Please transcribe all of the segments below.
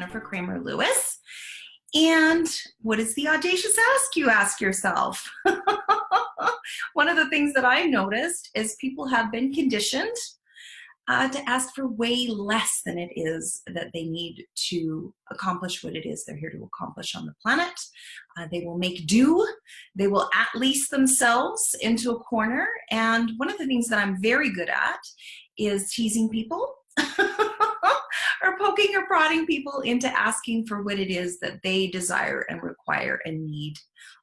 Jennifer Cramer Lewis. And what is the audacious ask, you ask yourself? One of the things that I noticed is people have been conditioned to ask for way less than it is that they need to accomplish what it is they're here to accomplish on the planet. They will make do. They will at least themselves into a corner. And one of the things that I'm very good at is teasing people or poking or prodding people into asking for what it is that they desire and require and need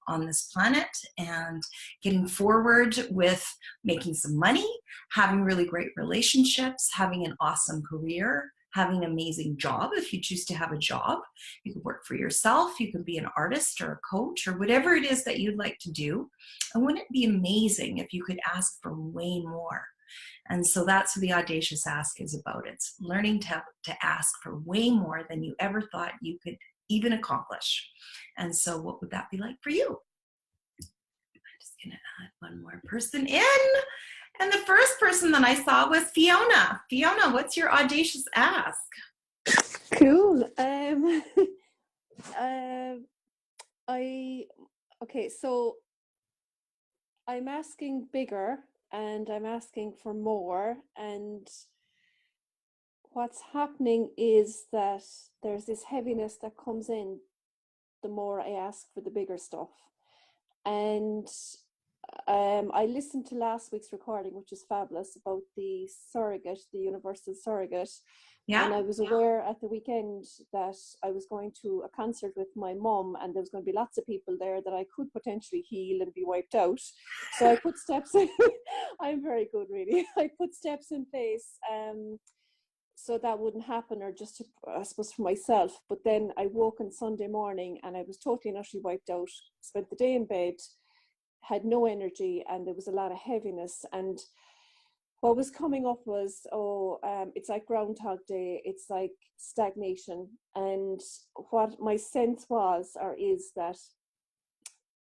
on this planet, and getting forward with making some money, having really great relationships, having an awesome career, having an amazing job if you choose to have a job. You can work for yourself, you can be an artist or a coach or whatever it is that you'd like to do. And wouldn't it be amazing if you could ask for way more? And so that's what the audacious ask is about. It's learning to ask for way more than you ever thought you could even accomplish. And so what would that be like for you? I'm just going to add one more person in. And the first person that I saw was Fiona. Fiona, what's your audacious ask? Cool. So I'm asking bigger and I'm asking for more, and what's happening is that there's this heaviness that comes in the more I ask for the bigger stuff. And I listened to last week's recording, which is fabulous, about the surrogate, the universal surrogate. Yeah. And I was aware at the weekend that I was going to a concert with my mum, and there was going to be lots of people there that I could potentially heal and be wiped out. So I put steps in. I'm very good, really. I put steps in place so that wouldn't happen, or just to, I suppose, for myself. But then I woke on Sunday morning and I was totally and utterly wiped out. Spent the day in bed, had no energy, and there was a lot of heaviness. And what was coming up was, it's like Groundhog Day, it's like stagnation. And what my sense was, or is, that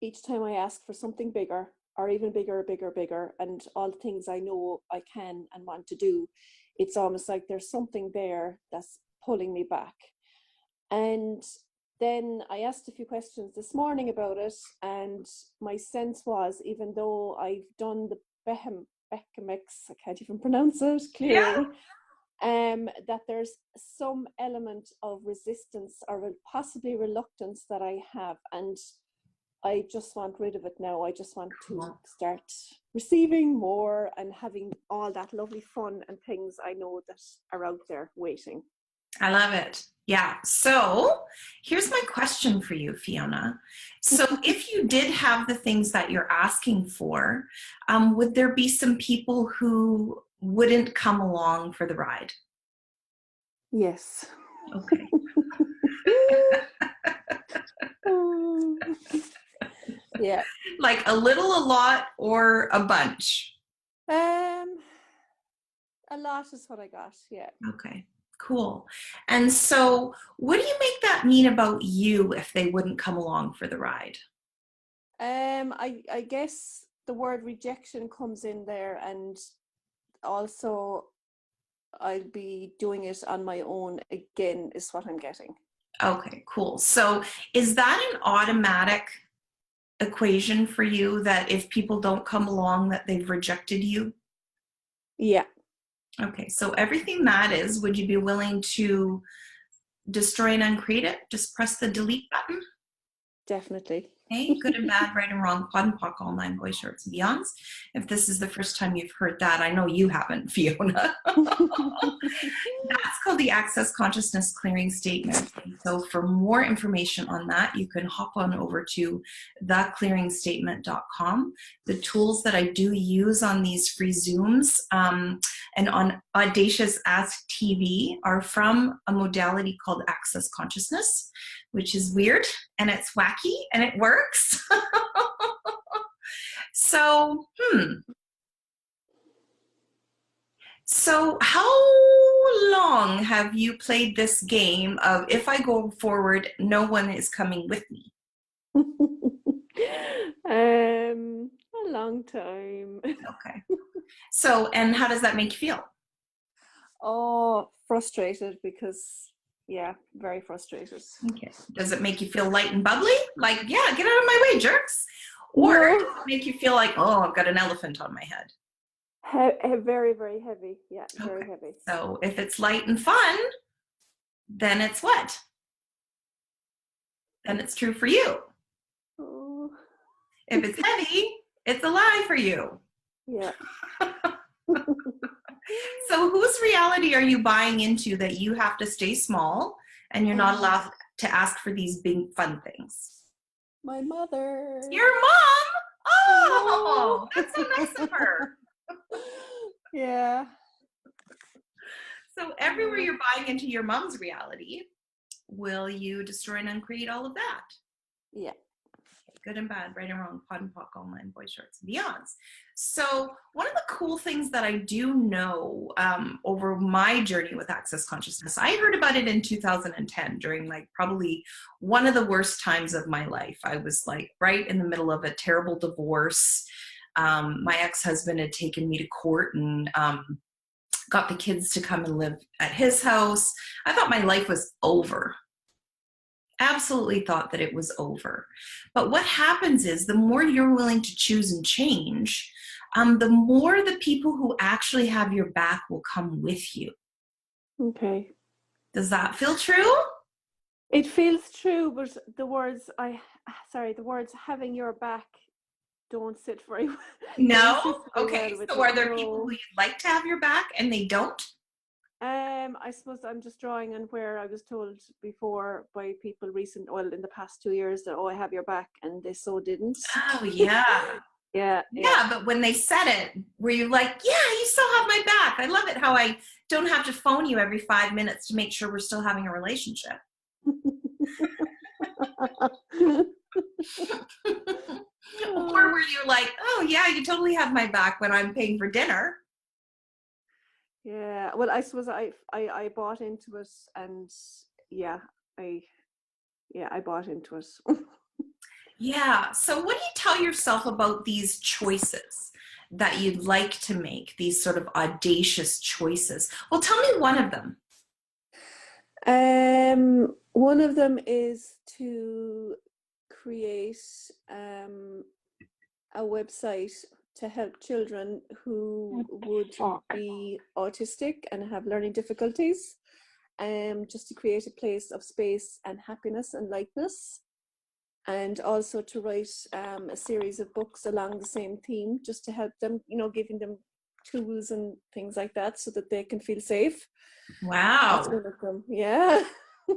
each time I ask for something bigger, or even bigger, and all the things I know I can and want to do, it's almost like there's something there that's pulling me back. And then I asked a few questions this morning about it, and my sense was, even though I've done the Bechamix, I can't even pronounce it clearly, that there's some element of resistance or possibly reluctance that I have, and I just want rid of it now. I just want to start receiving more and having all that lovely fun and things I know that are out there waiting. I love it. Yeah. So here's my question for you, Fiona. So if you did have the things that you're asking for, would there be some people who wouldn't come along for the ride? Yes. Okay. Yeah. Like a little, a lot, or a bunch? A lot is what I got. Yeah. Okay. Cool. And so what do you make that mean about you if they wouldn't come along for the ride? I guess the word rejection comes in there, and also I'll be doing it on my own again, is what I'm getting. Okay, cool. So is that an automatic equation for you, that if people don't come along that they've rejected you? Yeah. Okay, so everything that is, would you be willing to destroy and uncreate it? Just press the delete button? Definitely. Okay, good and bad, right and wrong, POD and POC, all nine boys, shorts, and beyonds. If this is the first time you've heard that, I know you haven't, Fiona. That's called the Access Consciousness Clearing Statement. So for more information on that, you can hop on over to theclearingstatement.com. The tools that I do use on these free Zooms and on Audacious Ask TV are from a modality called Access Consciousness, which is weird and it's wacky and it works. So how long have you played this game of, if I go forward, no one is coming with me? A long time. Okay. So, and how does that make you feel? Oh, frustrated, because Yeah, very frustrated. Okay. Does it make you feel light and bubbly? Like, yeah, get out of my way, jerks. Or does No, it make you feel like, oh, I've got an elephant on my head? very, very heavy. Yeah, very Okay. heavy. So if it's light and fun, then it's what? Then it's true for you. Oh, If it's heavy, it's a lie for you. yeah. So whose reality are you buying into that you have to stay small and you're not allowed to ask for these big fun things? My mother. Your mom? No. Oh, that's so nice of her. Yeah. So everywhere you're buying into your mom's reality, will you destroy and uncreate all of that? Yeah. Good and bad, right and wrong, pod and pock, online, boy shorts, and beyonds. So one of the cool things that I do know over my journey with Access Consciousness, I heard about it in 2010 during like probably one of the worst times of my life. I was like right in the middle of a terrible divorce. My ex-husband had taken me to court and got the kids to come and live at his house. I thought my life was over. Absolutely thought that it was over. But what happens is the more you're willing to choose and change, the more the people who actually have your back will come with you. Okay. Does that feel true? It feels true, but the words having your back don't sit very well. No? Don't sit very Okay, well with so it. are there people No. who you'd like to have your back and they don't? I suppose I'm just drawing on where I was told before by people in the past 2 years that, oh, I have your back, and they so didn't. Oh, yeah. Yeah. Yeah, but when they said it, were you like, yeah, you still have my back? I love it how I don't have to phone you every 5 minutes to make sure we're still having a relationship. Or were you like, oh, yeah, you totally have my back when I'm paying for dinner? Yeah. Well, I suppose I bought into it, and I bought into it. Yeah. So what do you tell yourself about these choices that you'd like to make, these sort of audacious choices? Well, tell me one of them. One of them is to create a website to help children who would be autistic and have learning difficulties, just to create a place of space and happiness and lightness, and also to write a series of books along the same theme, just to help them, giving them tools and things like that so that they can feel safe. That's Wow. one of them. Yeah.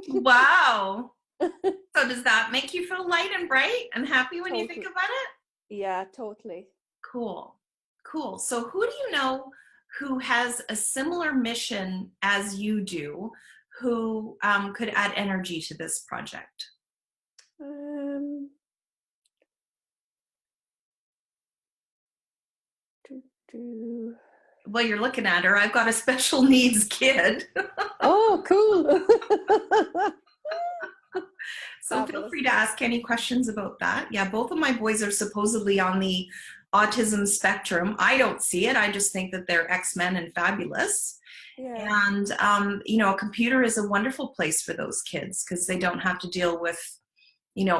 Wow. So does that make you feel light and bright and happy when you think about it? Yeah, totally. Cool. Cool. So who do you know who has a similar mission as you do, who could add energy to this project? Well, you're looking at her. I've got a special needs kid. Oh, cool. So Fabulous. Feel free to ask any questions about that. Yeah, both of my boys are supposedly on the autism spectrum. I don't see it. I just think that they're X-Men and fabulous. Yeah. And, a computer is a wonderful place for those kids because they don't have to deal with,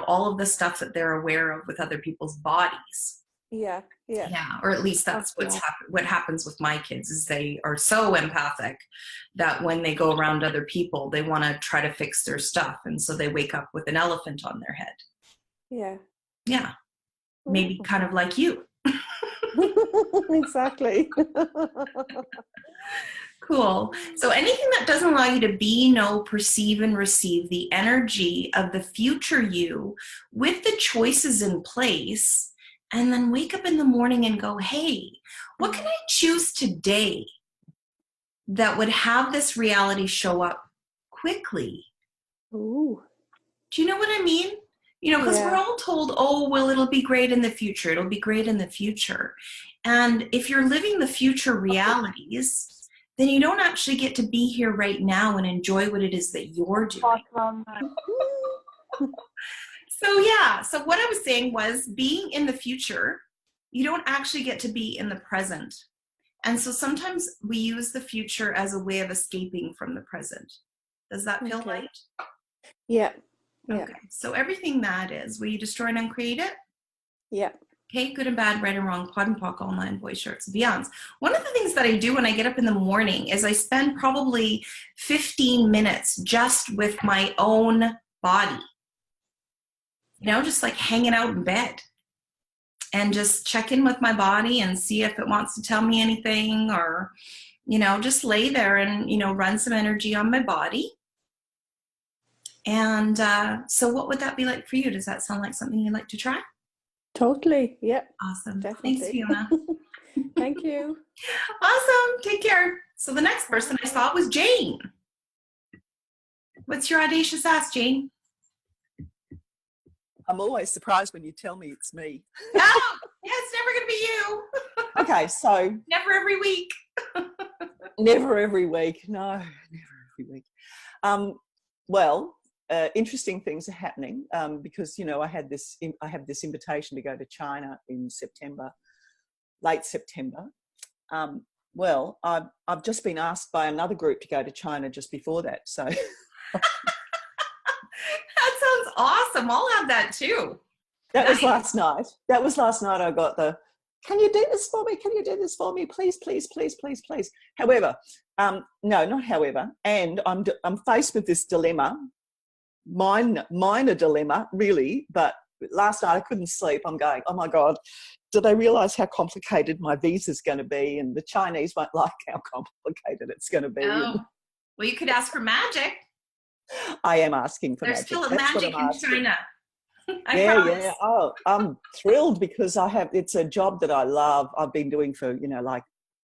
all of the stuff that they're aware of with other people's bodies. Yeah. Yeah, or at least that's what happens with my kids is they are so empathic that when they go around other people, they want to try to fix their stuff. And so they wake up with an elephant on their head. Yeah. Yeah. Maybe kind of like you. Exactly. Cool. So anything that doesn't allow you to be, know, perceive, and receive the energy of the future you with the choices in place, and then wake up in the morning and go, hey, what can I choose today that would have this reality show up quickly? Ooh. Do you know what I mean? Because we're all told, oh, well, it'll be great in the future. It'll be great in the future. And if you're living the future realities, then you don't actually get to be here right now and enjoy what it is that you're doing. So what I was saying was being in the future, you don't actually get to be in the present. And so sometimes we use the future as a way of escaping from the present. Does that feel Okay. right? Yeah. Yeah. Okay. So everything that is, will you destroy and uncreate it? Yeah. Okay, good and bad, right and wrong, quad and pock, all nine, boys, shirts, and beyonds. One of the things that I do when I get up in the morning is I spend probably 15 minutes just with my own body. You know, just like hanging out in bed and just check in with my body and see if it wants to tell me anything, or, you know, just lay there and, you know, run some energy on my body. And so what would that be like for you? Does that sound like something you'd like to try? Totally. Yeah. Awesome. Thanks, Definitely. Fiona. Thank you. Awesome. Take care. So the next person I saw was Jane. What's your audacious ask, Jane? I'm always surprised when you tell me it's me. Oh, yeah, it's never going to be you. Okay, so Never every week. never every week. No, never every week. Well, interesting things are happening because, you know, I have this invitation to go to China in September, late September. Well, I've just been asked by another group to go to China just before that. So That sounds awesome. I'll have that too. that Nice. was last night. That was last night. I got the, can you do this for me? Can you do this for me? Please, please, please, please, please. However, no, not however. And I'm faced with this dilemma, minor dilemma, really. But last night I couldn't sleep. I'm going, oh my God, do they realise how complicated my visa's going to be? And the Chinese won't like how complicated it's going to be. Oh, well, you could ask for magic. I am asking for There's magic. still a That's what magic I'm in asking. China. I Yeah. promise. Oh, I'm thrilled because it's a job that I love. I've been doing for, you know, like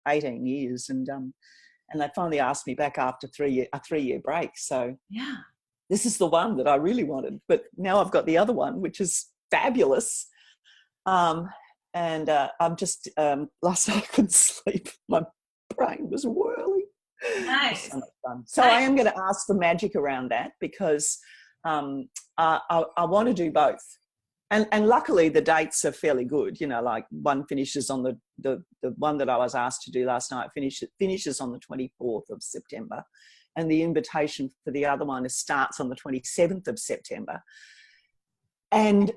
18 years, and they finally asked me back after a 3-year break. So Yeah. this is the one that I really wanted, but now I've got the other one, which is fabulous. And I'm just last night I couldn't sleep. My brain was whirling. Nice. So much fun. So Nice. I am going to ask for magic around that because I want to do both. And luckily the dates are fairly good. You know, like one finishes on the one that I was asked to do last night finishes on the 24th of September. And the invitation for the other one starts on the 27th of September. And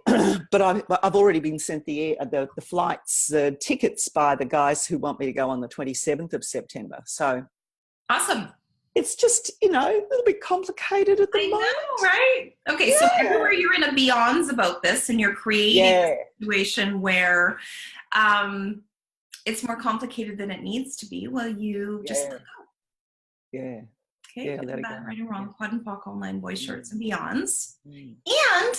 but I've already been sent the flights, the tickets by the guys who want me to go on the 27th of September. So Awesome. it's just, you know, a little bit complicated at the I moment. know, right? Okay, Yeah. so everywhere you're in a beyonds about this and you're creating a situation where it's more complicated than it needs to be, well, you just let go. Yeah. Okay, Yeah, good let and it bad, go. right and wrong, quad and pock, all nine, boys, shirts, and beyonds. Mm. And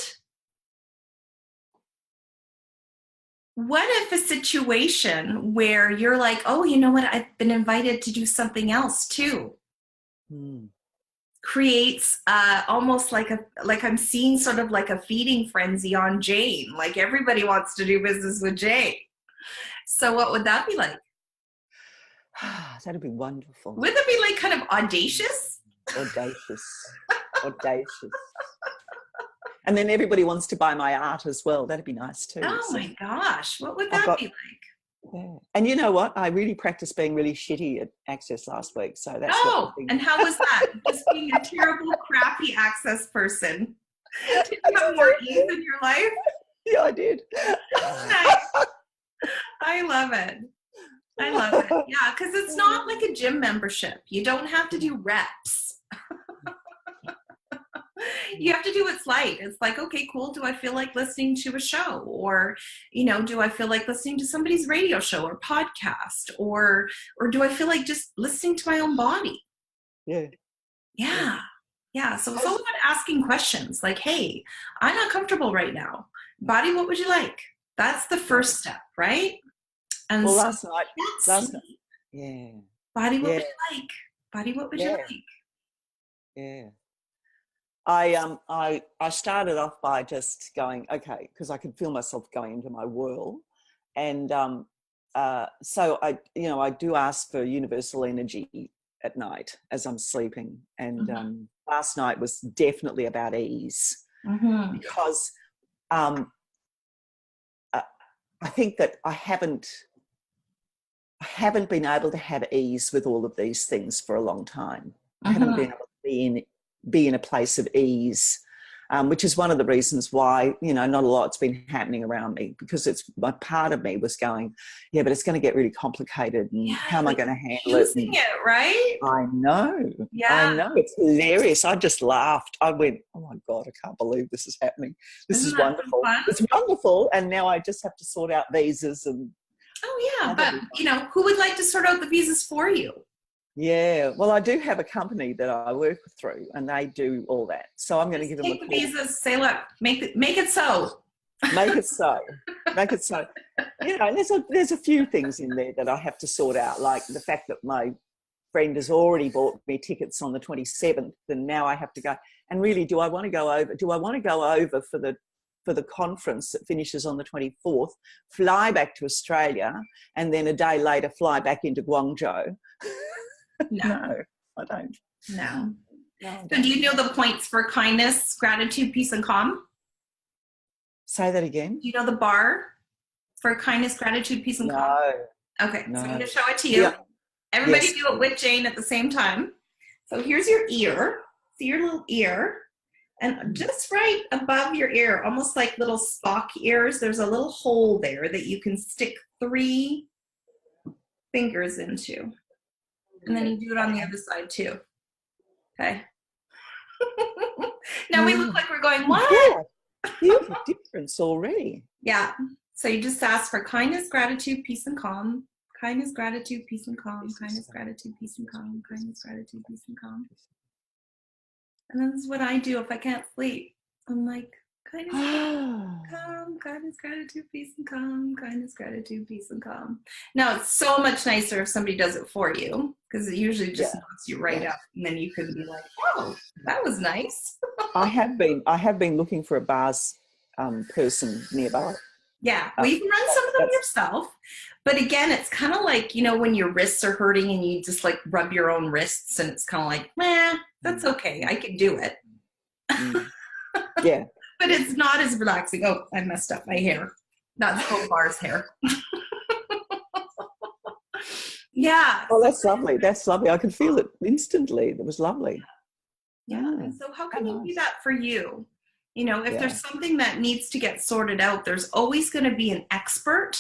what if a situation where you're like, oh, you know what, I've been invited to do something else too, creates almost like I'm seeing sort of like a feeding frenzy on Jane. Like everybody wants to do business with Jane. So what would that be like? That'd be wonderful. Would that be like kind of audacious? Audacious. And then everybody wants to buy my art as well. That'd be nice too. Oh my gosh, what would that be like? Yeah. And you know what? I really practiced being really shitty at Access last week. So that's and how was that? Just being a terrible, crappy Access person. Did you have more ease in your life? Yeah, I did. Nice. I love it. Yeah, because it's not like a gym membership. You don't have to do reps. You have to do what's light. It's like, okay, cool. Do I feel like listening to a show? Or, you know, do I feel like listening to somebody's radio show or podcast? Or do I feel like just listening to my own body? Yeah. So it's all about asking questions like, hey, I'm not comfortable right now. Body, what would you like? That's the first step, right? And well, so last night. Yeah. Body, what would you like? Body, what would you like? Yeah. I started off by just going, okay, because I could feel myself going into my whirl. And so I do ask for universal energy at night as I'm sleeping. And last night was definitely about ease because I think that I haven't been able to have ease with all of these things for a long time. I haven't been able to be be in a place of ease, which is one of the reasons why, you know, not a lot's been happening around me, because it's my part of me was going, yeah, but it's going to get really complicated, and how am I going to handle it? Using it, right? I know. Yeah. I know. It's hilarious. I just laughed. I went, oh my God, I can't believe this is happening. This Isn't is that wonderful. fun? It's wonderful. And now I just have to sort out visas and. Oh yeah, but you know, who would like to sort out the visas for you? Yeah, well, I do have a company that I work through, and they do all that. So I'm going to give them a Take the call. visas. Say, look, make it so. Make it so. Make it so. You know, there's a few things in there that I have to sort out, like the fact that my friend has already bought me tickets on the 27th, and now I have to go. And really, do I want to go over? Do I want to go over for the conference that finishes on the 24th, fly back to Australia, and then a day later fly back into Guangzhou? No, I don't. No. No, So do you know the points for kindness, gratitude, peace, and calm? Say that again. Do you know the bar for kindness, gratitude, peace, and calm? No. Okay, No. so I'm going to show it to you. Yeah. Everybody Yes. do it with Jane at the same time. So here's your ear. See your little ear? And just right above your ear, almost like little Spock ears, there's a little hole there that you can stick 3 fingers into. And then you do it on the other side too. Okay. Now we look like we're going, what? Yeah. Here's a difference already. Yeah. So you just ask for kindness, gratitude, peace, and calm. Kindness, gratitude, peace, and calm. Kindness, gratitude, peace, and calm. Kindness, gratitude, peace, and calm. And then this is what I do if I can't sleep. I'm like, kindness, calm, kindness, gratitude, peace, and calm. Kindness, gratitude, peace, and calm. Now it's so much nicer if somebody does it for you, because it usually just knocks you right up, and then you can be like, oh, that was nice. I have been looking for a bars person nearby. Yeah, well, you can run some of them yourself. But again, it's kind of like, you know, when your wrists are hurting and you just like rub your own wrists, and it's kind of like, that's okay. I can do it. Yeah. But it's not as relaxing. Oh, I messed up my hair. That's Gold Bar's hair. Yeah. Oh, that's lovely. That's lovely. I could feel it instantly. It was lovely. Yeah. And so how can you do that for you? You know, if there's something that needs to get sorted out, there's always going to be an expert.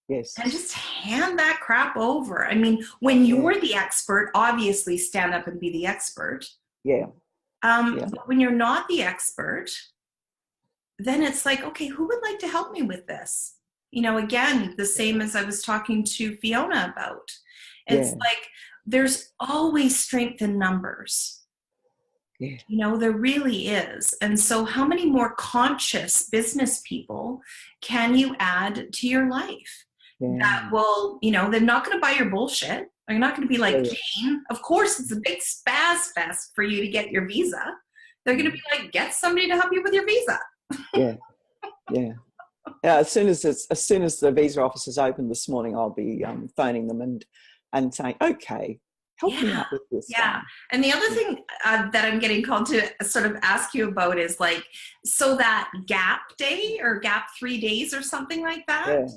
Yes. And just hand that crap over. I mean, when you're the expert, obviously stand up and be the expert. Yeah. But when you're not the expert, then it's like, okay, who would like to help me with this? You know, again, the same as I was talking to Fiona about. It's like there's always strength in numbers. Yeah. You know, there really is. And so how many more conscious business people can you add to your life? That will, you know, they're not going to buy your bullshit. They're not going to be like, Jane, of course, it's a big spaz fest for you to get your visa. They're going to be like, get somebody to help you with your visa. Yeah. As soon as the visa office is open this morning, I'll be phoning them and saying, okay, help me out with this. Yeah. And the other thing that I'm getting called to sort of ask you about is like, so that gap day or gap 3 days or something like that,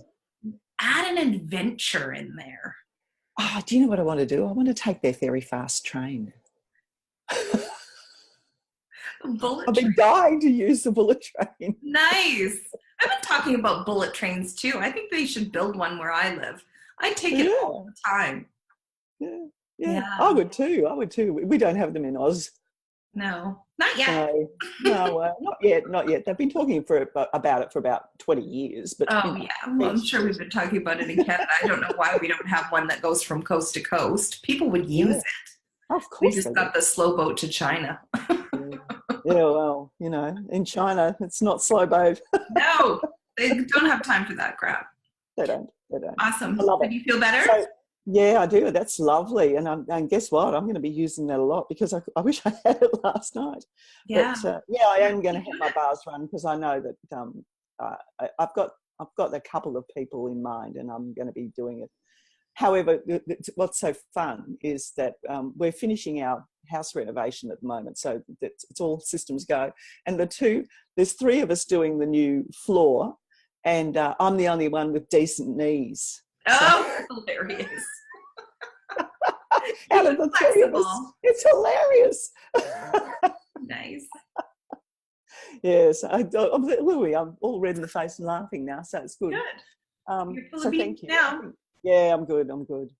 add an adventure in there. Oh, do you know what I want to do? I want to take their very fast train. I've been dying to use the bullet train. Nice. I've been talking about bullet trains too. I think they should build one where I live. I take it all the time. Yeah. I would too. We don't have them in Oz. No, not yet. No, not yet. They've been talking about it for about 20 years. But well, I'm sure we've been talking about it in Canada. I don't know why we don't have one that goes from coast to coast. People would use it. Of course. We just got the slow boat to China. Well, you know, in China, it's not slow boat. No, they don't have time for that crap. They don't. Awesome. I love it. Do you feel better? So, yeah, I do. That's lovely. And guess what? I'm going to be using that a lot because I wish I had it last night. Yeah. But, I am going to have my bars run because I know that I've got a couple of people in mind and I'm going to be doing it. However, what's so fun is that we're finishing our house renovation at the moment, so it's all systems go. And there's 3 of us doing the new floor, and I'm the only one with decent knees. Oh, hilarious. out of the three of us. Flexible. It's hilarious. Nice. Yes, Louis, I'm all red in the face and laughing now, so it's good. Good. You're full So of thank beans you. now. Yeah, I'm good.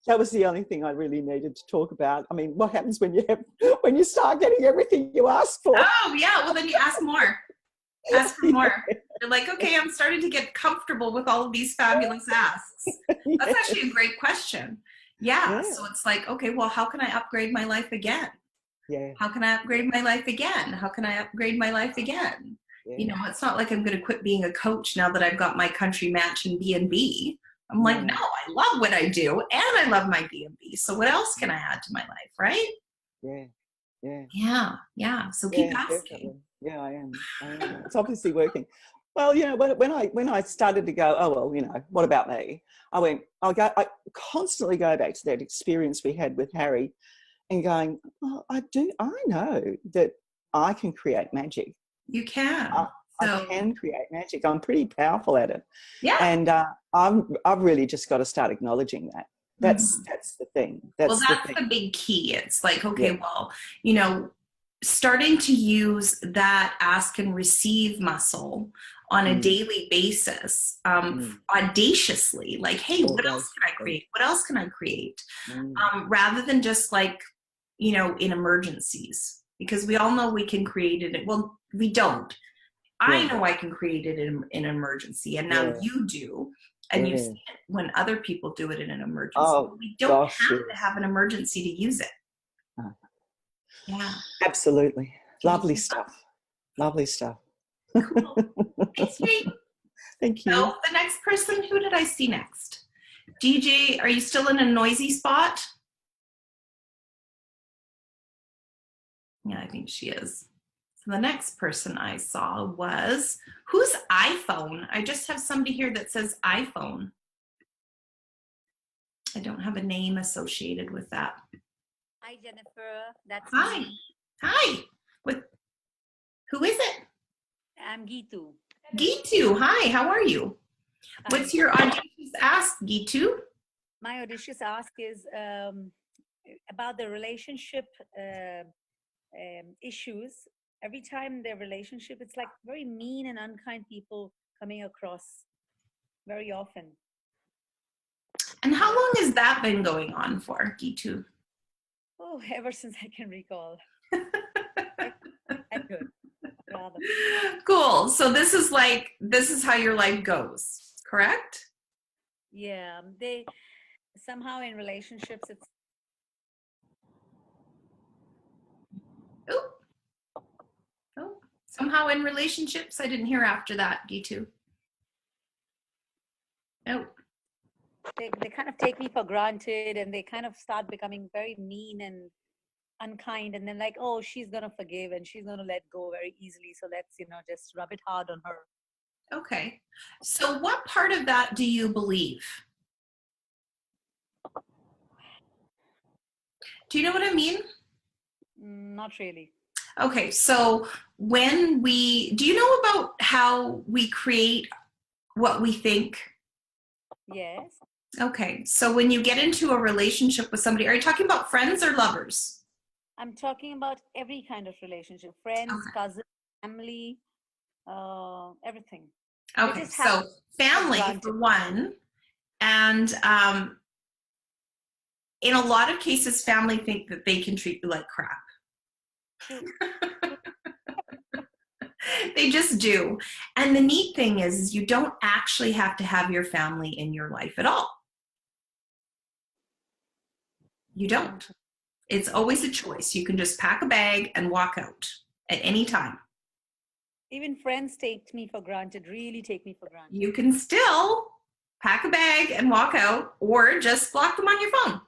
That was the only thing I really needed to talk about. I mean, what happens when you start getting everything you ask for? Oh, yeah. Well, then you ask more. Ask for more. You're like, okay, I'm starting to get comfortable with all of these fabulous asks. That's actually a great question. Yeah. So it's like, okay, well, how can I upgrade my life again? Yeah. How can I upgrade my life again? How can I upgrade my life again? Yeah. You know, it's not like I'm going to quit being a coach now that I've got my country mansion B&B. I'm like, no, I love what I do and I love my B&B. So what else can I add to my life, right? Yeah. Yeah. Yeah. Yeah. So keep asking. Definitely. Yeah, I am. It's obviously working. Well, you know, when I started to go, oh well, you know, what about me? I constantly go back to that experience we had with Harry and going, well, I know that I can create magic. You can. I can create magic. I'm pretty powerful at it. Yeah. And I've really just got to start acknowledging that. That's the thing. That's the big key. It's like, okay, well, you know, starting to use that ask and receive muscle on a daily basis, audaciously, like, hey, what else can I create? What else can I create? Rather than just like, you know, in emergencies, because we all know we can create it. Well, we don't. I know I can create it in an emergency, and now you do. And you see it when other people do it in an emergency. Oh, we don't have to have an emergency to use it. Yeah. Absolutely. Lovely stuff. Lovely stuff. Cool. Thanks, Jane. Thank you. So the next person, who did I see next? DJ, are you still in a noisy spot? Yeah, I think she is. So the next person I saw was, whose iPhone? I just have somebody here that says iPhone. I don't have a name associated with that. Hi, Jennifer. That's Hi. me. Hi. Who is it? I'm Gitu. Gitu. Hi, how are you? What's your audacious ask, Gitu? My audacious ask is about the relationship issues. Every time their relationship, it's like very mean and unkind people coming across very often. And how long has that been going on for, Gitu? Oh, ever since I can recall. Good. Rather. Cool. So this is how your life goes, correct? Yeah, they somehow in relationships it's somehow in relationships. I didn't hear after that, Gitu. Oh. They kind of take me for granted, and they kind of start becoming very mean and unkind, and then like, oh, she's gonna forgive and she's gonna let go very easily, so let's, you know, just rub it hard on her. Okay. So what part of that do you believe? Do you know what I mean? Not really. Okay, so do you know about how we create what we think? Yes. Okay, so when you get into a relationship with somebody, are you talking about friends or lovers? I'm talking about every kind of relationship, friends, cousins, family, everything. Okay, so family for one, and in a lot of cases, family think that they can treat you like crap. They just do. And the neat thing is you don't actually have to have your family in your life at all. You don't. It's always a choice. You can just pack a bag and walk out at any time. Even friends take me for granted, really take me for granted. You can still pack a bag and walk out, or just block them on your phone.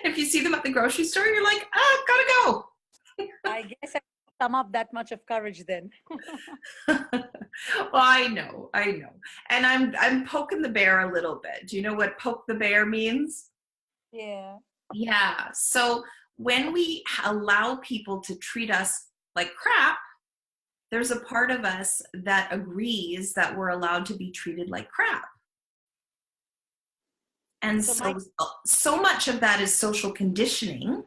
If you see them at the grocery store, you're like, oh, gotta go. I guess I sum up that much of courage then. Well, I know. And I'm poking the bear a little bit. Do you know what poke the bear means? Yeah. Yeah. So when we allow people to treat us like crap, there's a part of us that agrees that we're allowed to be treated like crap. And so much of that is social conditioning.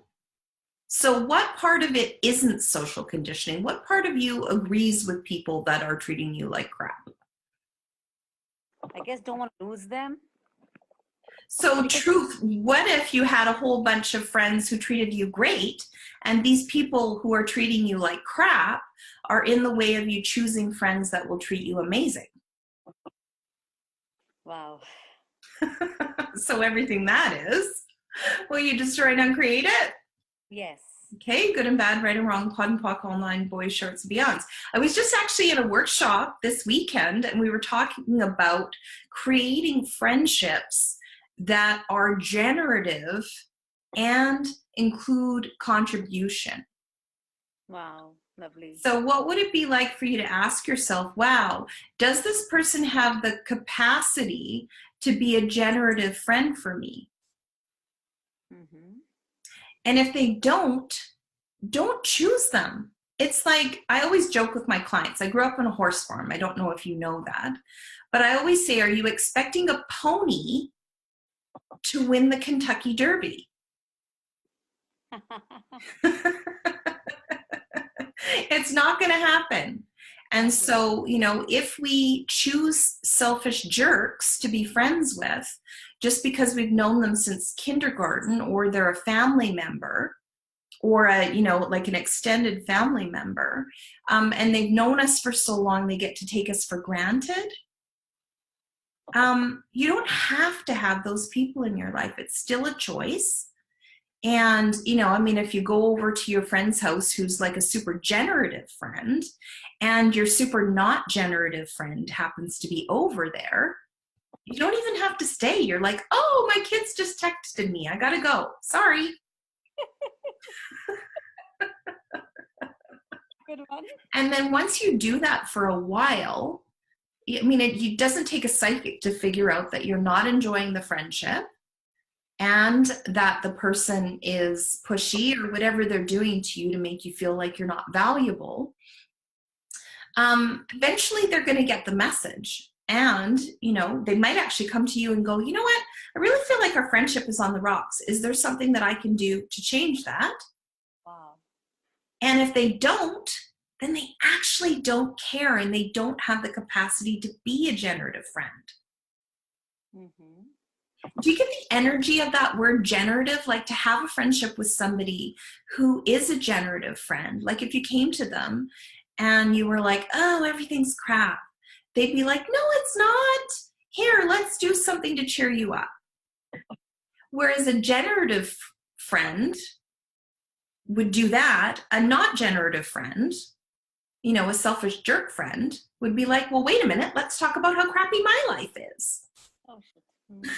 So what part of it isn't social conditioning? What part of you agrees with people that are treating you like crap? I guess don't want to lose them. So truth, what if you had a whole bunch of friends who treated you great, and these people who are treating you like crap are in the way of you choosing friends that will treat you amazing? Wow. So everything that is, will you destroy and uncreate it? Yes. Okay, good and bad, right and wrong, pod and poc, online, boys, shorts, and beyonds. I was just actually in a workshop this weekend, and we were talking about creating friendships that are generative and include contribution. Wow. Lovely. So what would it be like for you to ask yourself, wow, does this person have the capacity to be a generative friend for me? Mm-hmm. And if they don't choose them. It's like, I always joke with my clients. I grew up on a horse farm. I don't know if you know that. But I always say, are you expecting a pony to win the Kentucky Derby? It's not going to happen. And so, if we choose selfish jerks to be friends with, just because we've known them since kindergarten, or they're a family member, or like an extended family member, and they've known us for so long, they get to take us for granted. You don't have to have those people in your life. It's still a choice. And, if you go over to your friend's house who's like a super generative friend, and your super not generative friend happens to be over there, you don't even have to stay. You're like, oh, my kids just texted me. I gotta go. Sorry. Good one. And then once you do that for a while, it doesn't take a psychic to figure out that you're not enjoying the friendship, and that the person is pushy or whatever they're doing to you to make you feel like you're not valuable. Eventually they're going to get the message, and they might actually come to you and go, you know what, I really feel like our friendship is on the rocks. Is there something that I can do to change that? Wow. And if they don't, then they actually don't care, and they don't have the capacity to be a generative friend. Mm-hmm. Do you get the energy of that word generative? Like, to have a friendship with somebody who is a generative friend, like if you came to them and you were like, oh, everything's crap, they'd be like, no, it's not. Here, let's do something to cheer you up. Whereas a generative friend would do that. A not generative friend, a selfish jerk friend, would be like, well, wait a minute, let's talk about how crappy my life is. Oh, shit. Mm-hmm.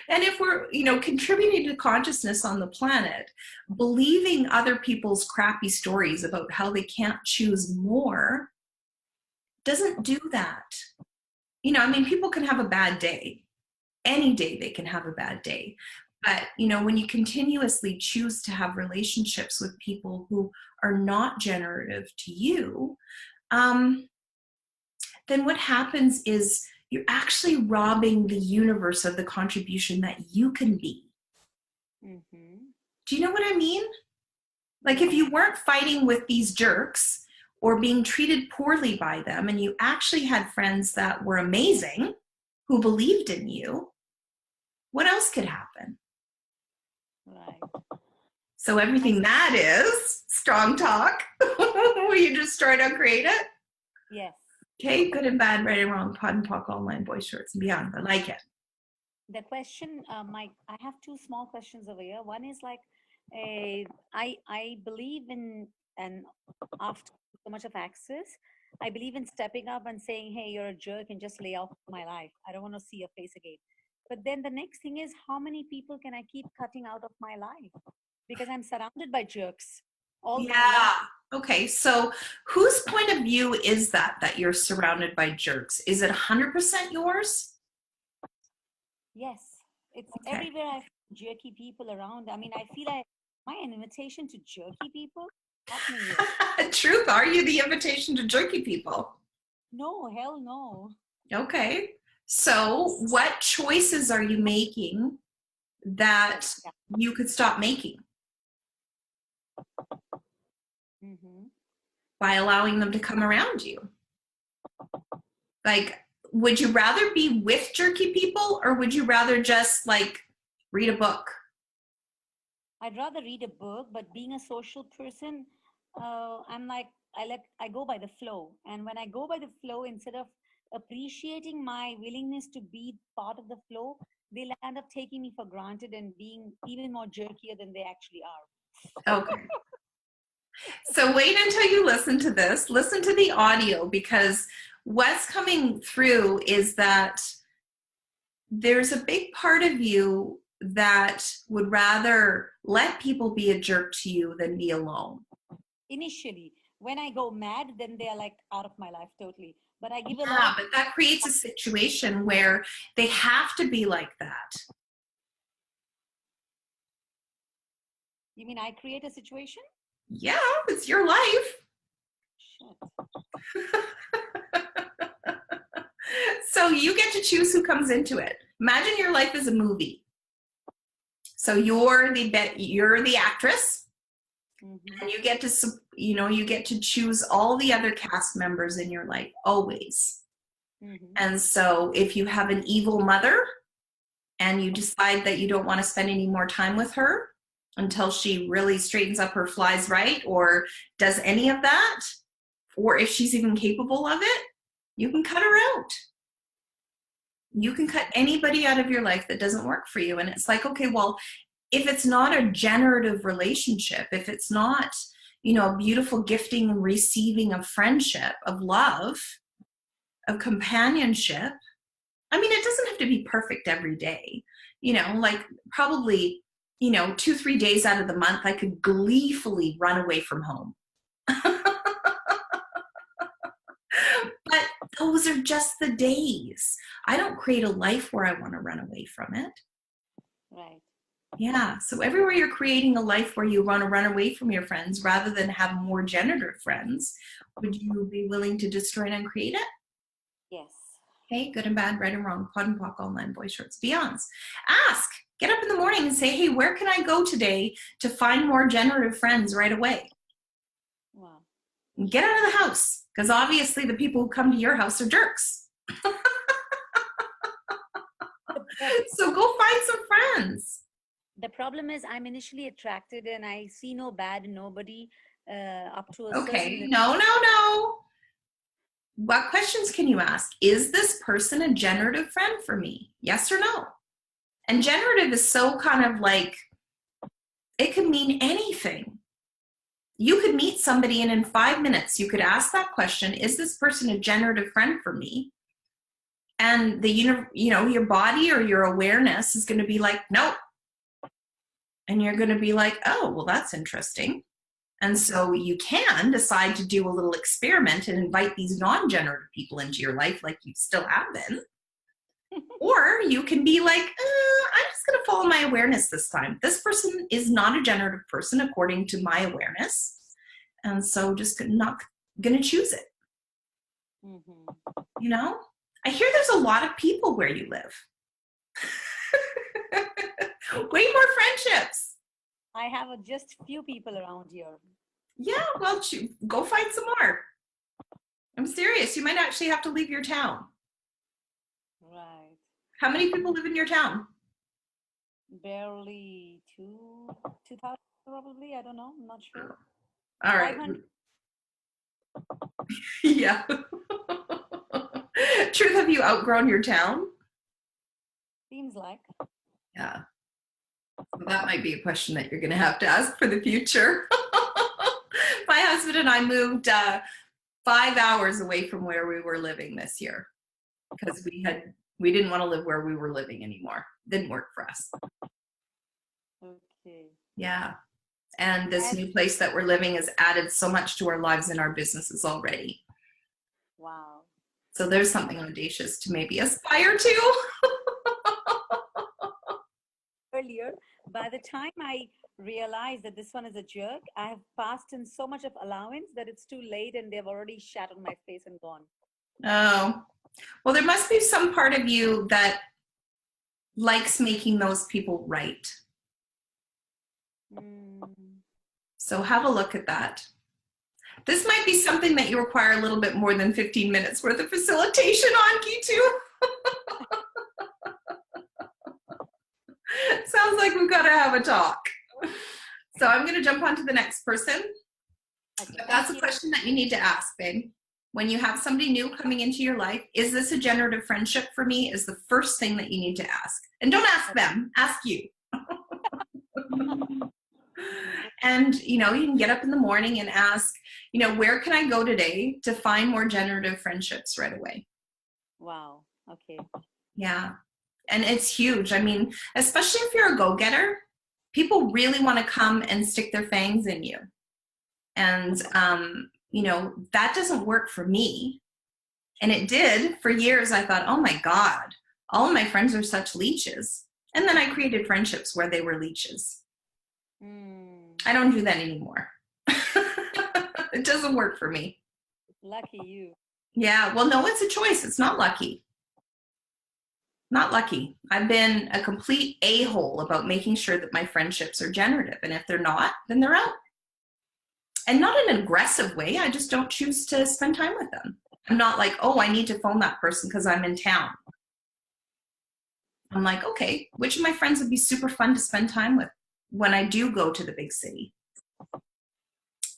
And if we're, contributing to consciousness on the planet, believing other people's crappy stories about how they can't choose more doesn't do that. People can have a bad day. Any day they can have a bad day. But, when you continuously choose to have relationships with people who are not generative to you, then what happens is you're actually robbing the universe of the contribution that you can be. Mm-hmm. Do you know what I mean? Like, if you weren't fighting with these jerks or being treated poorly by them, and you actually had friends that were amazing, who believed in you, what else could happen? Right. So everything that is strong talk. Will you just try to create it? Yes. Okay, good and bad, right and wrong, pod and poc, online, boys, shorts, and beyond. I like it. The question, Mike, I have two small questions over here. One is like, I believe in, and after so much of access, I believe in stepping up and saying, hey, you're a jerk, and just lay off my life. I don't want to see your face again. But then the next thing is, how many people can I keep cutting out of my life? Because I'm surrounded by jerks all my life. Okay, so whose point of view is that you're surrounded by jerks? Is it 100% yours? Yes, it's Okay. everywhere. I feel jerky people around. I mean, I feel like, am I an invitation to jerky people? Happening here. Truth, are you the invitation to jerky people? No, hell no. Okay. So what choices are you making that you could stop making Mm-hmm. by allowing them to come around you? Like, would you rather be with jerky people, or would you rather just like read a book? I'd rather read a book, but being a social person, I'm like, I go by the flow. And when I go by the flow, instead of appreciating my willingness to be part of the flow, they'll end up taking me for granted and being even more jerkier than they actually are. Okay. So wait until you listen to this. Listen to the audio, because what's coming through is that there's a big part of you that would rather let people be a jerk to you than be alone. Initially, when I go mad, then they are like out of my life totally. But I give a Yeah, lot of, but that creates a situation where they have to be like that. you mean I create a situation? Yeah, it's your life. Shit. So you get to choose who comes into it. Imagine your life is a movie. So you're the actress, Mm-hmm. and you get to choose all the other cast members in your life always. Mm-hmm. And so if you have an evil mother and you decide that you don't want to spend any more time with her until she really straightens up her flies right, or does any of that, or if she's even capable of it, you can cut her out. You can cut anybody out of your life that doesn't work for you. And it's like, okay, well, if it's not a generative relationship, if it's not, a beautiful gifting and receiving of friendship, of love, of companionship, I mean, it doesn't have to be perfect every day. Like probably, 2-3 days out of the month, I could gleefully run away from home. But those are just the days. I don't create a life where I want to run away from it. Right. Yeah. So everywhere you're creating a life where you want to run away from your friends rather than have more generative friends, would you be willing to destroy and uncreate it? Yes. Okay, good and bad, right and wrong, pod and pock, online, boys, shorts, beyonds. Ask. Get up in the morning and say, hey, where can I go today to find more generative friends right away? Wow. Get out of the house, because obviously the people who come to your house are jerks. So go find some friends. The problem is I'm initially attracted and I see no bad in nobody up to a Okay, certain no. What questions can you ask? Is this person a generative friend for me? Yes or no? And generative is so kind of like, it could mean anything. You could meet somebody and in 5 minutes, you could ask that question, is this person a generative friend for me? And your body or your awareness is going to be like, nope. And you're going to be like, oh, well, that's interesting. And so you can decide to do a little experiment and invite these non-generative people into your life like you still have been. Or you can be like, I'm just going to follow my awareness this time. This person is not a generative person according to my awareness. And so just not going to choose it. Mm-hmm. I hear there's a lot of people where you live. Way more friendships. I have just few people around here. Yeah, well, go find some more. I'm serious. You might actually have to leave your town. Right. How many people live in your town? Barely 2,000 probably. I don't know. I'm not sure. All right. 500. Yeah. Truth, have you outgrown your town? Seems like. Yeah. Well, that might be a question that you're going to have to ask for the future. My husband and I moved 5 hours away from where we were living this year because we didn't want to live where we were living anymore. Didn't work for us. Okay. Yeah. And this new place that we're living has added so much to our lives and our businesses already. Wow. So there's something audacious to maybe aspire to. Earlier, by the time I realized that this one is a jerk, I have passed in so much of allowance that it's too late and they've already shat on my face and gone. Oh, Well, there must be some part of you that likes making those people right. So have a look at that. This might be something that you require a little bit more than 15 minutes worth of facilitation on, Gitu. Sounds like we've got to have a talk. So I'm going to jump on to the next person. But that's a question that you need to ask, babe. When you have somebody new coming into your life, is this a generative friendship for me, is the first thing that you need to ask. And don't ask them, ask you. And, you know, you can get up in the morning and ask, you know, where can I go today to find more generative friendships right away? Wow. Okay. Yeah. And it's huge. I mean, especially if you're a go-getter, people really want to come and stick their fangs in you. And, you know, that doesn't work for me. And it did for years. I thought, oh my God, all of my friends are such leeches. And then I created friendships where they were leeches. I don't do that anymore. It doesn't work for me. Lucky you. Yeah, well, no, it's a choice. It's not lucky. Not lucky. I've been a complete a-hole about making sure that my friendships are generative. And if they're not, then they're out. And not in an aggressive way. I just don't choose to spend time with them. I'm not like, oh, I need to phone that person because I'm in town. I'm like, okay, which of my friends would be super fun to spend time with when I do go to the big city?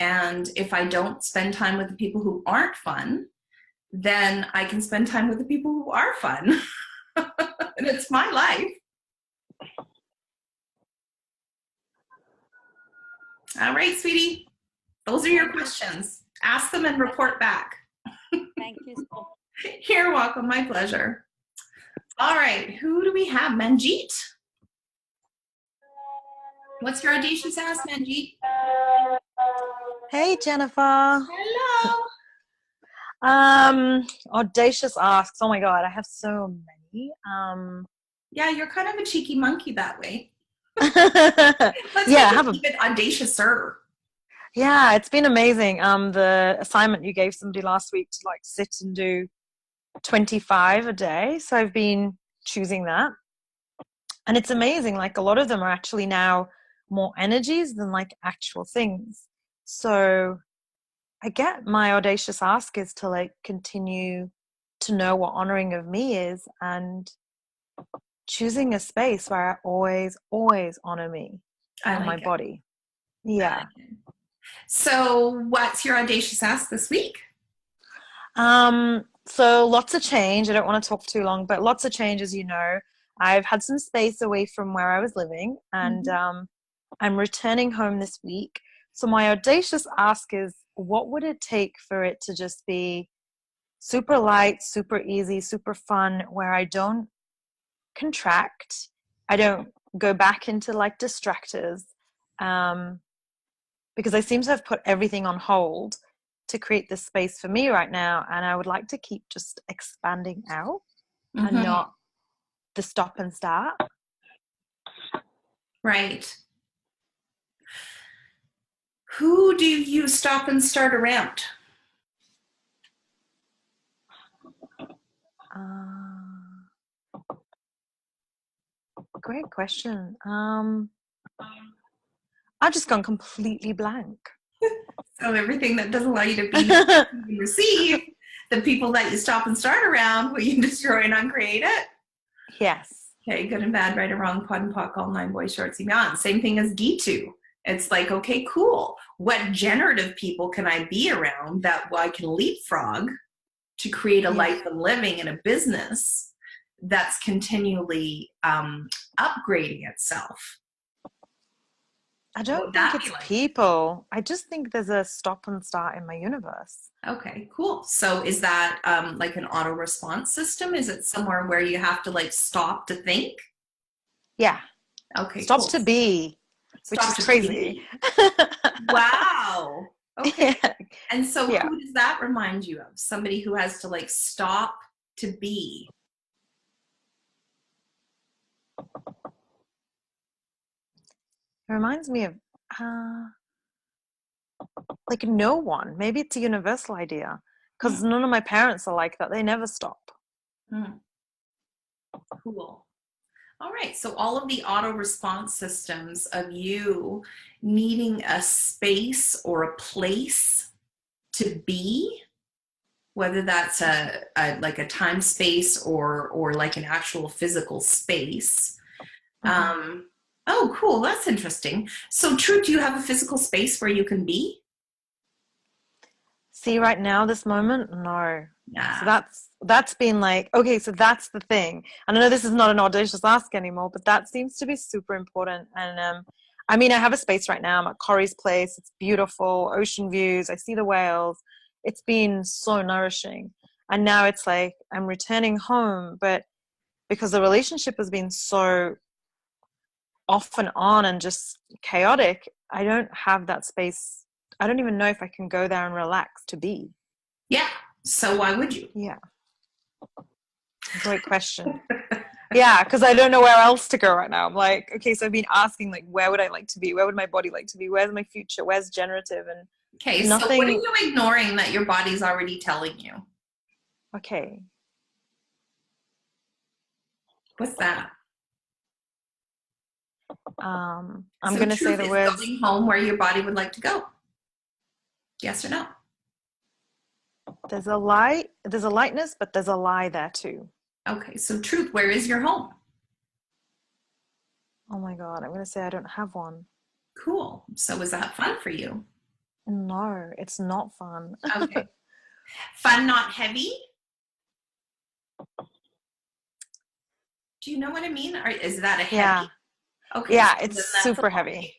And if I don't spend time with the people who aren't fun, then I can spend time with the people who are fun. And it's my life. All right, sweetie. Those are your questions. Ask them and report back. Thank you so much. You're welcome. My pleasure. All right. Who do we have? Manjeet. What's your audacious ask, Manjeet? Hey, Jennifer. Hello. Audacious asks. Oh my God, I have so many. Yeah, you're kind of a cheeky monkey that way. Yeah, Let's I make have it even audaciouser. yeah, it's been amazing. The assignment you gave somebody last week to like sit and do 25 a day. So I've been choosing that. And it's amazing. Like a lot of them are actually now more energies than like actual things. So I get my audacious ask is to like continue to know what honoring of me is and choosing a space where I always, always honor me and my body. Yeah. So what's your audacious ask this week? So lots of change. I don't want to talk too long, but lots of change, as you know. I've had some space away from where I was living, and I'm returning home this week. So my audacious ask is, what would it take for it to just be super light, super easy, super fun, where I don't contract, I don't go back into like distractors, because I seem to have put everything on hold to create this space for me right now, and I would like to keep just expanding out and not the stop and start. Right. Who do you stop and start around? Great question. I've just gone completely blank. So everything that doesn't allow you to be you receive, the people that you stop and start around, will you destroy and uncreate it? Yes. Okay, good and bad, right and wrong, pod and pock, all nine boys, shorts, and beyond. Same thing as Gitu. It's like, okay, cool. What generative people can I be around that I can leapfrog to create a life and living in a business that's continually upgrading itself? I don't think it's people. I just think there's a stop and start in my universe. Okay, cool. So is that like an auto response system? Is it somewhere where you have to like stop to think? Yeah. Okay, Stop cool. to be, which is crazy. Wow. Okay. Yeah. And so who does that remind you of? Somebody who has to like stop to be. It reminds me of like no one. Maybe it's a universal idea, because none of my parents are like that. They never stop. Hmm. Cool. All right. So all of the auto response systems of you needing a space or a place to be, whether that's like a time space or like an actual physical space. Oh, cool. That's interesting. So, True, do you have a physical space where you can be? See, right now, this moment, no. Yeah. So that's been like, okay, so that's the thing. And I know this is not an audacious ask anymore, but that seems to be super important. And I mean, I have a space right now. I'm at Corey's place. It's beautiful, ocean views. I see the whales. It's been so nourishing. And now it's like I'm returning home, but because the relationship has been so off and on and just chaotic, I don't have that space. I don't even know if I can go there and relax to be. Yeah. So why would you? Yeah. Great question. Yeah, because I don't know where else to go right now. I'm like, okay, so I've been asking, like, where would I like to be? Where would my body like to be? Where's my future? Where's generative? And Okay, nothing. So what are you ignoring that your body's already telling you? Okay. What's that? I'm So going to say truth the is words. going home where your body would like to go. Yes or no? There's a lie. There's a lightness, but there's a lie there too. Okay, so truth, where is your home? Oh my God, I'm going to say I don't have one. Cool. So is that fun for you? No, it's not fun. Okay. Fun, not heavy? Do you know what I mean? Or is that a heavy? Yeah. Okay. Yeah, So it's super heavy.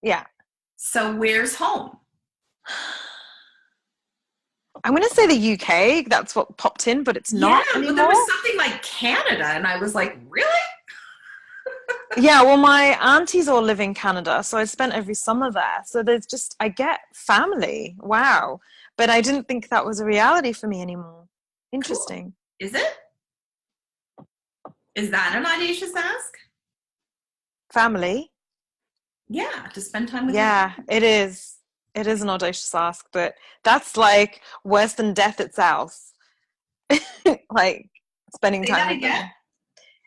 Yeah. So where's home? I'm going to say the UK. That's what popped in, but it's not anymore. But there was something like Canada, and I was like, really? Yeah, well, my aunties all live in Canada, so I spent every summer there. So there's just, I get family. Wow. But I didn't think that was a reality for me anymore. Interesting. Cool. Is it? Is that an audacious ask? Family? Yeah, to spend time with Yeah, it is. It is an audacious ask, but that's like worse than death itself. Like spending Say time that with again? them.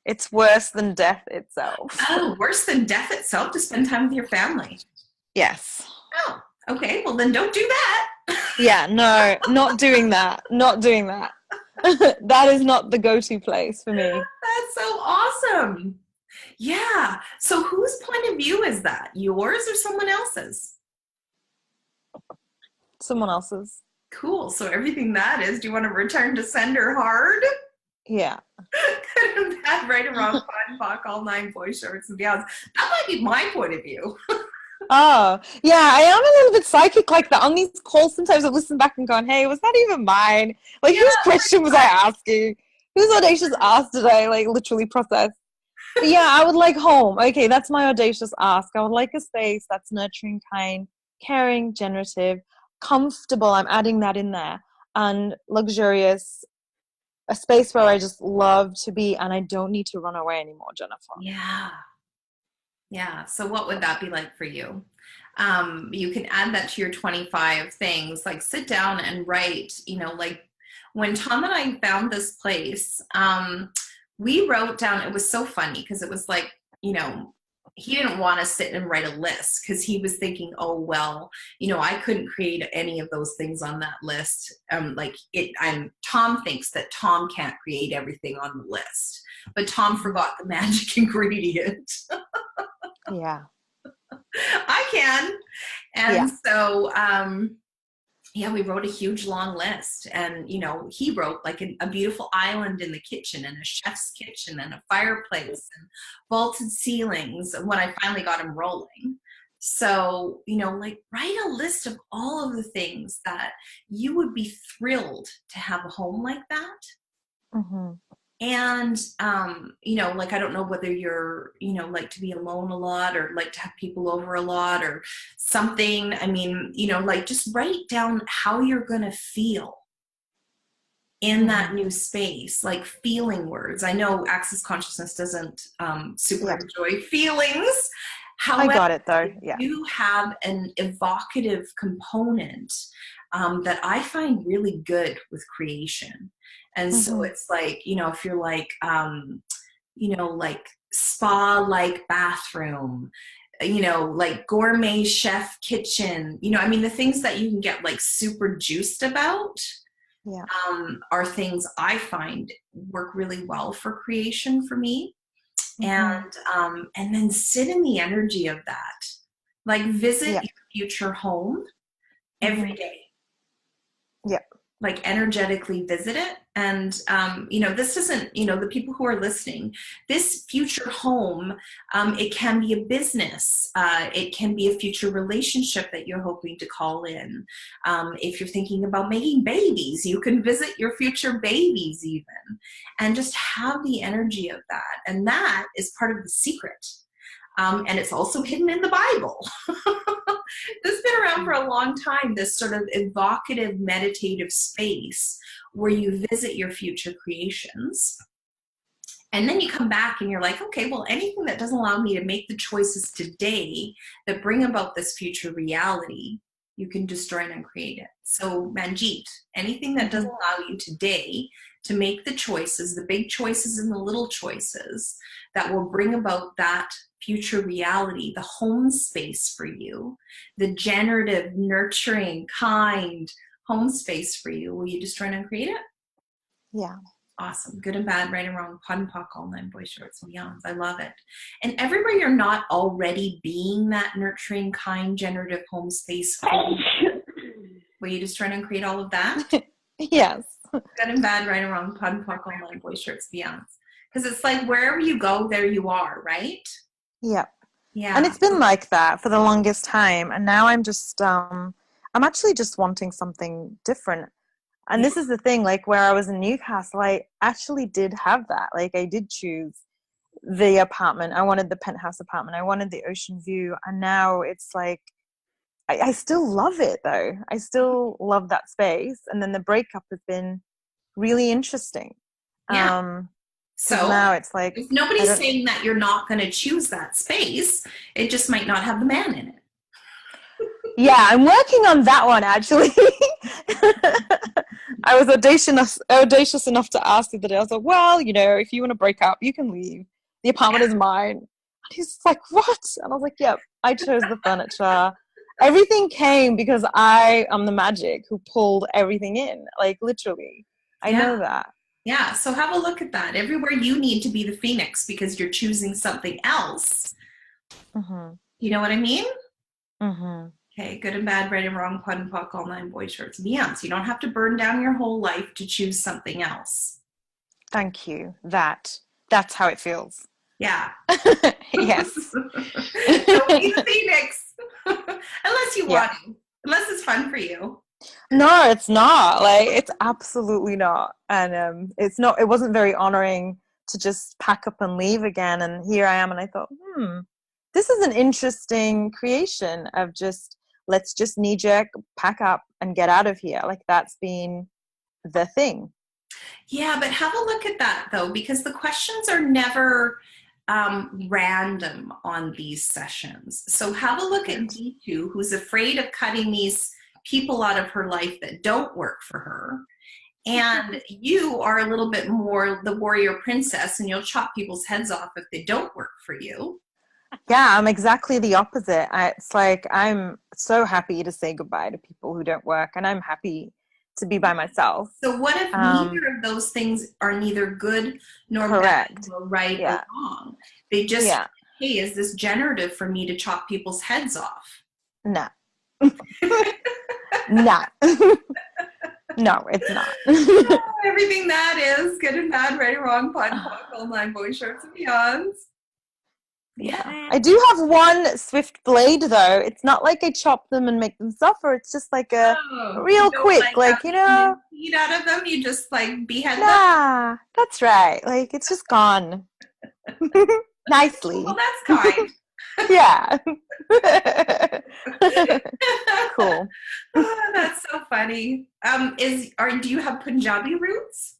It's worse than death itself. Oh, worse than death itself to spend time with your family. Yes. Oh, okay. Well, then don't do that. Yeah, no, not doing that. Not doing that. That is not the go-to place for me. That's so awesome. Yeah. So whose point of view is that? Yours or someone else's? Someone else's. Cool. So everything that is, do you want to return to sender hard? Yeah. That right around POC, all 9 boys, shorts, and beyonds. That might be my point of view. Oh, yeah, I am a little bit psychic like that. On these calls, sometimes I listen back and going, hey, was that even mine? Like, whose question was I asking? Whose audacious ask did I, like, literally process? But yeah, I would like home. Okay, that's my audacious ask. I would like a space that's nurturing, kind, caring, generative, comfortable. I'm adding that in there. And luxurious. A space where I just love to be and I don't need to run away anymore, Jennifer. Yeah. Yeah. So what would that be like for you? You can add that to your 25 things, like sit down and write, like when Tom and I found this place, we wrote down, it was so funny because it was like, he didn't want to sit and write a list because he was thinking, oh, well, I couldn't create any of those things on that list. Tom thinks that Tom can't create everything on the list, but Tom forgot the magic ingredient. Yeah. I can. And so, we wrote a huge long list, and he wrote like a beautiful island in the kitchen and a chef's kitchen and a fireplace and vaulted ceilings when I finally got him rolling. So, like write a list of all of the things that you would be thrilled to have a home like that. Mm-hmm. And, like, I don't know whether you're, like to be alone a lot or like to have people over a lot or something. I mean, like just write down how you're going to feel in that new space, like feeling words. I know Access Consciousness doesn't super enjoy feelings. However, I got it though. Yeah. You have an evocative component that I find really good with creation. And so Mhm. it's like, if you're like, like spa-like bathroom, like gourmet chef kitchen, I mean, the things that you can get like super juiced about, Yeah. are things I find work really well for creation for me. Mhm. And then sit in the energy of that. Like visit Yeah. your future home every Mhm. day. Yeah. Like energetically visit it. And, this isn't, the people who are listening, this future home, it can be a business. It can be a future relationship that you're hoping to call in. If you're thinking about making babies, you can visit your future babies even, and just have the energy of that. And that is part of the secret. And it's also hidden in the Bible. This has been around for a long time, this sort of evocative, meditative space where you visit your future creations. And then you come back and you're like, okay, well, anything that doesn't allow me to make the choices today that bring about this future reality, you can destroy and uncreate it. So, Manjeet, anything that doesn't allow you today to make the choices, the big choices and the little choices that will bring about that future reality, the home space for you, the generative, nurturing, kind home space for you, will you destroy and uncreate it? Yeah. Awesome. Good and bad, right and wrong, POD and POC, all nine boys, shorts, and beyonds. I love it. And everywhere you're not already being that nurturing, kind, generative home space, will you destroy and create all of that? Yes. Good and bad, right and wrong, POD and POC, all nine boys, shorts, beyonds. Because it's like wherever you go, there you are, right? Yeah. Yeah. And it's been like that for the longest time. And now I'm just, I'm actually just wanting something different. And this is the thing, like where I was in Newcastle, I actually did have that. Like I did choose the apartment. I wanted the penthouse apartment. I wanted the ocean view. And now it's like, I still love it though. I still love that space. And then the breakup has been really interesting. Yeah. 'Cause So now it's like, if I nobody's don't, saying that you're not going to choose that space, it just might not have the man in it. yeah, I'm working on that one actually. I was audacious enough to ask the other day. I was like, well, if you want to break up, you can leave. The apartment is mine. And he's like, what? And I was like, yep, I chose the furniture. Everything came because I am the magic who pulled everything in, like literally. I Yeah. know that. Yeah, so have a look at that. Everywhere you need to be the phoenix because you're choosing something else. Mm-hmm. You know what I mean? Mm-hmm. Okay, good and bad, right and wrong, POD and POC, all nine boys, shorts, and beyonds. You don't have to burn down your whole life to choose something else. Thank you. That's how it feels. Yeah. Yes. Don't be the phoenix. Unless you want to. Unless it's fun for you. No, it's not. Like, it's absolutely not. And it wasn't very honoring to just pack up and leave again. And here I am. And I thought, this is an interesting creation of let's just knee jerk, pack up and get out of here. Like, that's been the thing. Yeah, but have a look at that though, because the questions are never random on these sessions. So have a look at D2, who's afraid of cutting these people out of her life that don't work for her. And you are a little bit more the warrior princess, and you'll chop people's heads off if they don't work for you. Yeah, I'm exactly the opposite. It's like I'm so happy to say goodbye to people who don't work, and I'm happy to be by myself. So what if neither of those things are neither good nor bad or right or wrong? They just, hey, is this generative for me to chop people's heads off? No. No. No, it's not. Everything that is good and bad, right or wrong, POD and POC, all nine boys, shorts, and beyonds. Yeah. I do have one swift blade though. It's not like I chop them and make them suffer. It's just like a real quick, like eat out of them, you just like behead them. Yeah, that's right. Like it's just gone. Nicely. Well, that's kind. Yeah. Cool. Oh, that's so funny. Do you have Punjabi roots?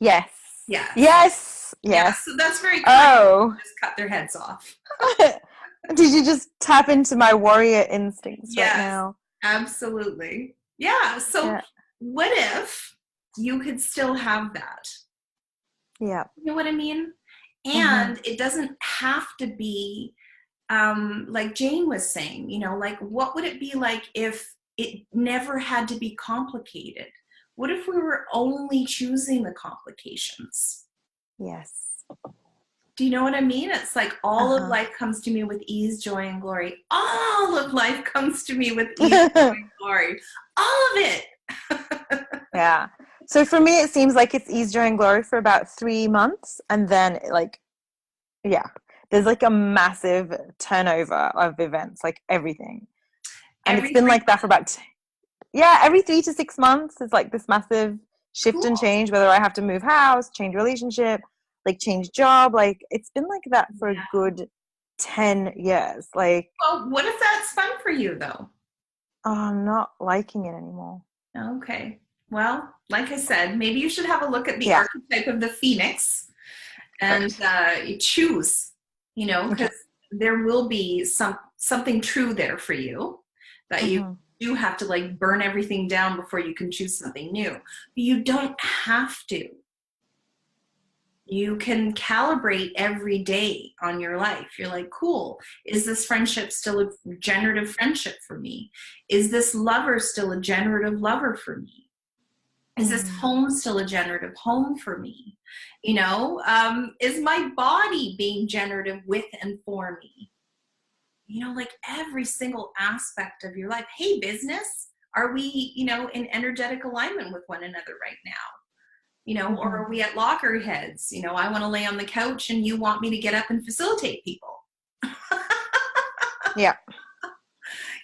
Yes. Yes. Yes. Yeah, so that's very kind. Just cut their heads off. Did you just tap into my warrior instincts right now? Absolutely. Yeah. So what if you could still have that. Yeah. You know what I mean? And it doesn't have to be like Jane was saying, you know, like what would it be like if it never had to be complicated? What if we were only choosing the complications? Yes. Do you know what I mean? It's like all of life comes to me with ease, joy, and glory. All of life comes to me with ease, joy, and glory. All of it. Yeah. So for me, it seems like it's ease, joy, and glory for about 3 months. And then like, yeah, there's like a massive turnover of events, like everything. And it's been like that for about, every 3 to 6 months is like this massive shift and change, whether I have to move house, change relationship, like change job. Like it's been like that for a good 10 years. Like, well, what if that's fun for you though? Oh, I'm not liking it anymore. Okay. Well, like I said, maybe you should have a look at the archetype of the phoenix and you choose, you know, because there will be something true there for you that you do have to like burn everything down before you can choose something new. But you don't have to. You can calibrate every day on your life. You're like, cool, is this friendship still a generative friendship for me? Is this lover still a generative lover for me? Is this home still a generative home for me? You know, is my body being generative with and for me? You know, like every single aspect of your life. Hey, business, are we, you know, in energetic alignment with one another right now? You know, or are we at loggerheads? You know, I want to lay on the couch and you want me to get up and facilitate people. Yeah.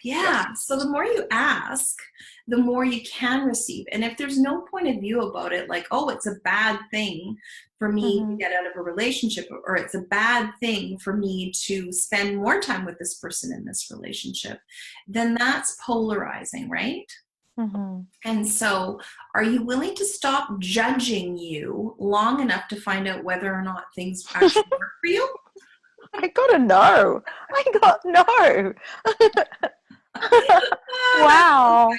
Yeah. So the more you ask, the more you can receive. And if there's no point of view about it, like, oh, it's a bad thing for me to get out of a relationship, or it's a bad thing for me to spend more time with this person in this relationship, then that's polarizing, right? And so are you willing to stop judging you long enough to find out whether or not things actually work for you? I gotta know. Wow. So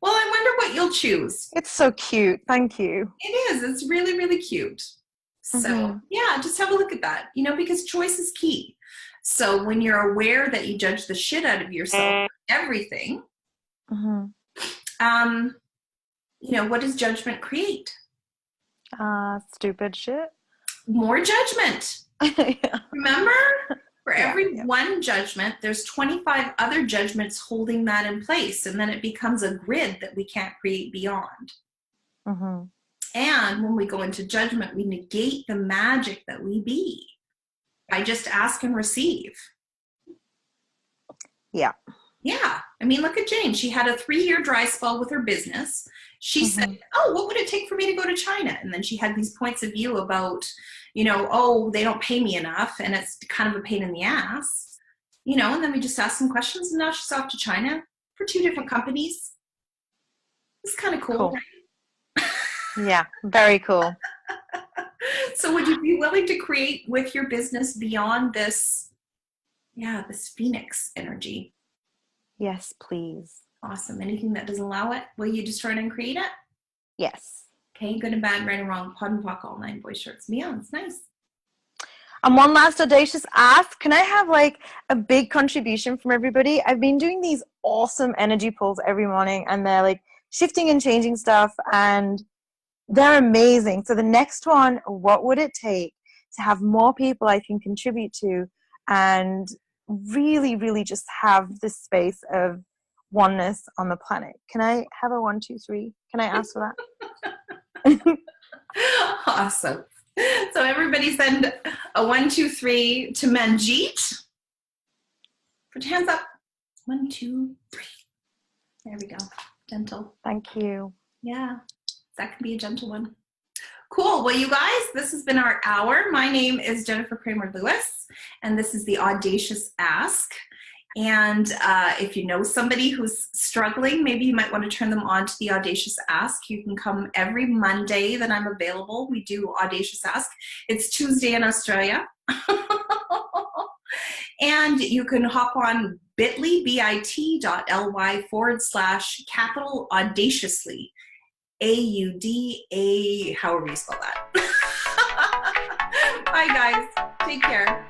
well, I wonder what you'll choose. It's so cute. Thank you. It is. It's really, really cute. So yeah, just have a look at that, you know, because choice is key. So when you're aware that you judge the shit out of yourself, everything, you know, what does judgment create? Stupid shit. More judgment. Remember? For every one judgment, there's 25 other judgments holding that in place. And then it becomes a grid that we can't create beyond. And when we go into judgment, we negate the magic that we be by just ask and receive. Yeah. Yeah. I mean, look at Jane. She had a 3-year dry spell with her business. She said, oh, what would it take for me to go to China? And then she had these points of view about, you know, oh, they don't pay me enough and it's kind of a pain in the ass, you know, and then we just asked some questions and now she's off to China for 2 different companies. It's kind of cool. Right? Yeah, very cool. So would you be willing to create with your business beyond this, this Phoenix energy? Yes, please. Awesome. Anything that doesn't allow it, will you destroy it and create it? Yes. Okay, good and bad, right and wrong, pod and pock, all 9 voice shorts. It's nice. And one last audacious ask. Can I have like a big contribution from everybody? I've been doing these awesome energy pulls every morning and they're like shifting and changing stuff and they're amazing. So the next one, what would it take to have more people I can contribute to and really, really just have this space of oneness on the planet? Can I have a 1, 2, 3? Can I ask for that? Awesome. So everybody send a 1, 2, 3 to Manjeet. Put your hands up. 1, 2, 3. There we go. Gentle. Thank you. Yeah, that can be a gentle one. Cool. Well, you guys, this has been our hour. My name is Jennifer Cramer Lewis, and this is the Audacious Ask. And if you know somebody who's struggling, maybe you might want to turn them on to the Audacious Ask. You can come every Monday that I'm available. We do Audacious Ask. It's Tuesday in Australia. And you can hop on bit.ly, bit.ly/capital audaciously. A-U-D-A, however you spell that. Bye, guys. Take care.